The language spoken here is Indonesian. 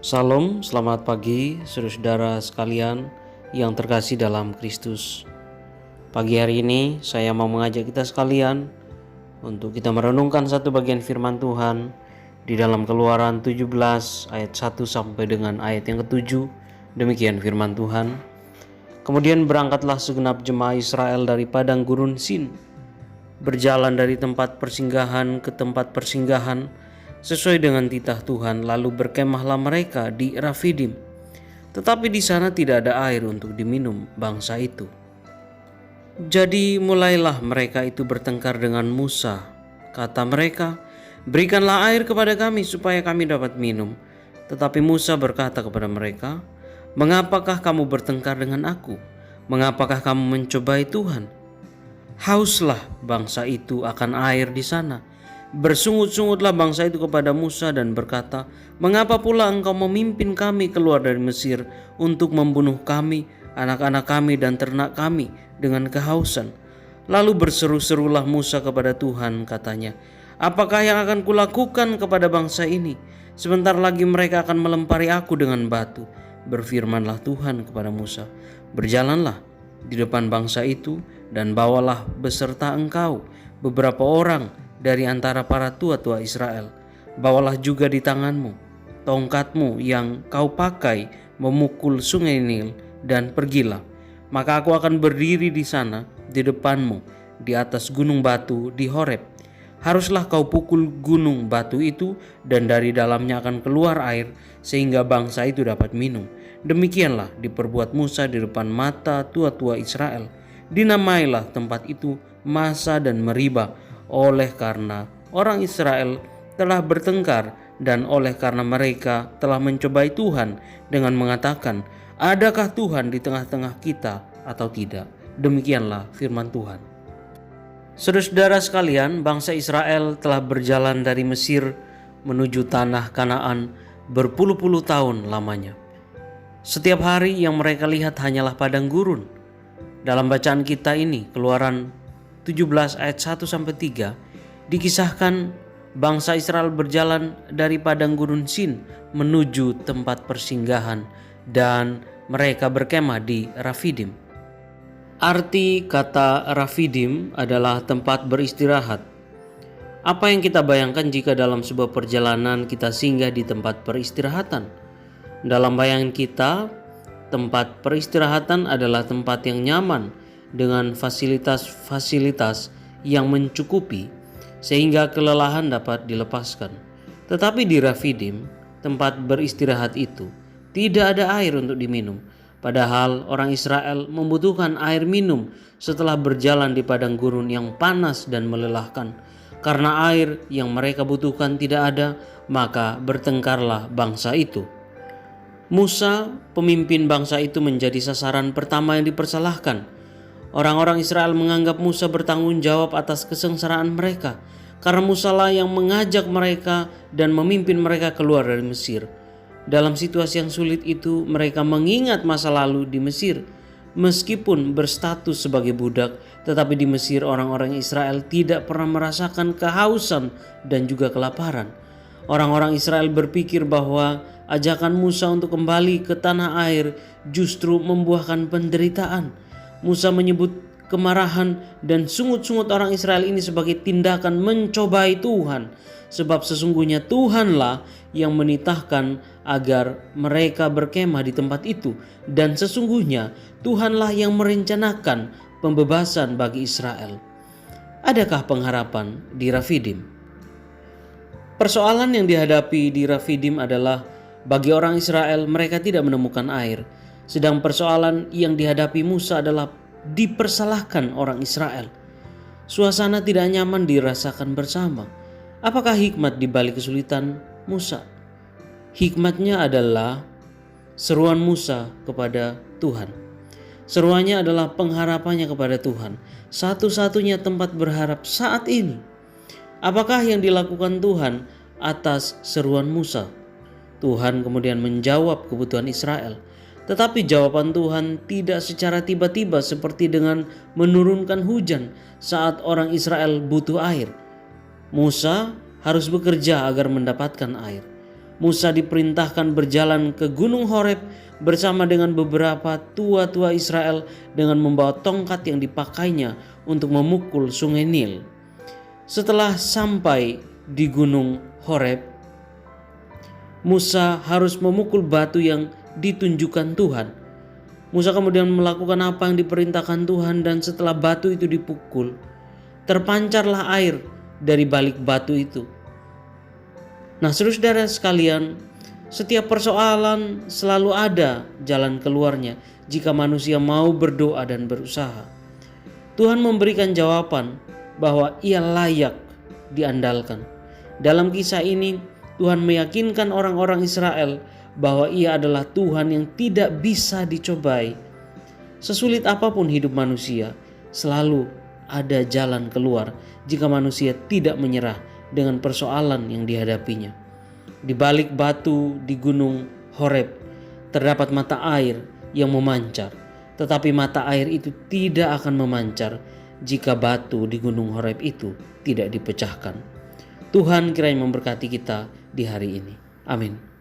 Salam, selamat pagi saudara-saudara sekalian yang terkasih dalam Kristus. Pagi hari ini saya mau mengajak kita sekalian untuk kita merenungkan satu bagian firman Tuhan di dalam Keluaran 17 ayat 1 sampai dengan ayat yang ke-7. Demikian firman Tuhan. Kemudian berangkatlah segenap jemaah Israel dari padang gurun Sin, berjalan dari tempat persinggahan ke tempat persinggahan sesuai dengan titah Tuhan, lalu berkemahlah mereka di Rafidim. Tetapi di sana tidak ada air untuk diminum bangsa itu. Jadi mulailah mereka itu bertengkar dengan Musa. Kata mereka, "Berikanlah air kepada kami supaya kami dapat minum." Tetapi Musa berkata kepada mereka, "Mengapakah kamu bertengkar dengan aku? Mengapakah kamu mencobai Tuhan?" Hauslah bangsa itu akan air di sana. Bersungut-sungutlah bangsa itu kepada Musa dan berkata, "Mengapa pula engkau memimpin kami keluar dari Mesir untuk membunuh kami, anak-anak kami dan ternak kami dengan kehausan?" Lalu berseru-serulah Musa kepada Tuhan, katanya, "Apakah yang akan kulakukan kepada bangsa ini? Sebentar lagi mereka akan melempari aku dengan batu." Berfirmanlah Tuhan kepada Musa, "Berjalanlah di depan bangsa itu dan bawalah beserta engkau beberapa orang dari antara para tua-tua Israel. Bawalah juga di tanganmu tongkatmu yang kau pakai memukul sungai Nil dan pergilah. Maka aku akan berdiri di sana di depanmu di atas gunung batu di Horeb. Haruslah kau pukul gunung batu itu dan dari dalamnya akan keluar air sehingga bangsa itu dapat minum." Demikianlah diperbuat Musa di depan mata tua-tua Israel. Dinamailah tempat itu Masa dan Meriba, oleh karena orang Israel telah bertengkar dan oleh karena mereka telah mencobai Tuhan dengan mengatakan, "Adakah Tuhan di tengah-tengah kita atau tidak?" Demikianlah firman Tuhan. Saudara-saudara sekalian, bangsa Israel telah berjalan dari Mesir menuju tanah Kanaan berpuluh-puluh tahun lamanya. Setiap hari yang mereka lihat hanyalah padang gurun. Dalam bacaan kita ini, Keluaran 17 ayat 1 sampai 3, dikisahkan bangsa Israel berjalan dari padang gurun Sin menuju tempat persinggahan dan mereka berkemah di Rafidim. Arti kata Rafidim adalah tempat beristirahat. Apa yang kita bayangkan jika dalam sebuah perjalanan kita singgah di tempat peristirahatan? Dalam bayangan kita, tempat peristirahatan adalah tempat yang nyaman dengan fasilitas-fasilitas yang mencukupi sehingga kelelahan dapat dilepaskan. Tetapi di Rafidim, tempat beristirahat itu, tidak ada air untuk diminum. Padahal orang Israel membutuhkan air minum setelah berjalan di padang gurun yang panas dan melelahkan. Karena air yang mereka butuhkan tidak ada, maka bertengkarlah bangsa itu. Musa, pemimpin bangsa itu, menjadi sasaran pertama yang dipersalahkan. Orang-orang Israel menganggap Musa bertanggung jawab atas kesengsaraan mereka, karena Musa lah yang mengajak mereka dan memimpin mereka keluar dari Mesir. Dalam situasi yang sulit itu, mereka mengingat masa lalu di Mesir. Meskipun berstatus sebagai budak, tetapi di Mesir orang-orang Israel tidak pernah merasakan kehausan dan juga kelaparan. Orang-orang Israel berpikir bahwa ajakan Musa untuk kembali ke tanah air justru membuahkan penderitaan. Musa menyebut kemarahan dan sungut-sungut orang Israel ini sebagai tindakan mencobai Tuhan, sebab sesungguhnya Tuhanlah yang menitahkan agar mereka berkemah di tempat itu, dan sesungguhnya Tuhanlah yang merencanakan pembebasan bagi Israel. Adakah pengharapan di Rafidim? Persoalan yang dihadapi di Rafidim adalah bagi orang Israel mereka tidak menemukan air. Sedang persoalan yang dihadapi Musa adalah dipersalahkan orang Israel. Suasana tidak nyaman dirasakan bersama. Apakah hikmat di balik kesulitan Musa? Hikmatnya adalah seruan Musa kepada Tuhan. Seruannya adalah pengharapannya kepada Tuhan. Satu-satunya tempat berharap saat ini. Apakah yang dilakukan Tuhan atas seruan Musa? Tuhan kemudian menjawab kebutuhan Israel. Tetapi jawaban Tuhan tidak secara tiba-tiba seperti dengan menurunkan hujan saat orang Israel butuh air. Musa harus bekerja agar mendapatkan air. Musa diperintahkan berjalan ke Gunung Horeb bersama dengan beberapa tua-tua Israel dengan membawa tongkat yang dipakainya untuk memukul sungai Nil. Setelah sampai di Gunung Horeb, Musa harus memukul batu yang ditunjukkan Tuhan. Musa kemudian melakukan apa yang diperintahkan Tuhan, dan setelah batu itu dipukul, terpancarlah air dari balik batu itu. Nah, saudara sekalian, setiap persoalan selalu ada jalan keluarnya jika manusia mau berdoa dan berusaha. Tuhan memberikan jawaban bahwa Ia layak diandalkan. Dalam kisah ini, Tuhan meyakinkan orang-orang Israel bahwa Ia adalah Tuhan yang tidak bisa dicobai. Sesulit apapun hidup manusia, selalu ada jalan keluar jika manusia tidak menyerah dengan persoalan yang dihadapinya. Di balik batu di Gunung Horeb terdapat mata air yang memancar, tetapi mata air itu tidak akan memancar jika batu di Gunung Horeb itu tidak dipecahkan. Tuhan kiranya memberkati kita di hari ini. Amin.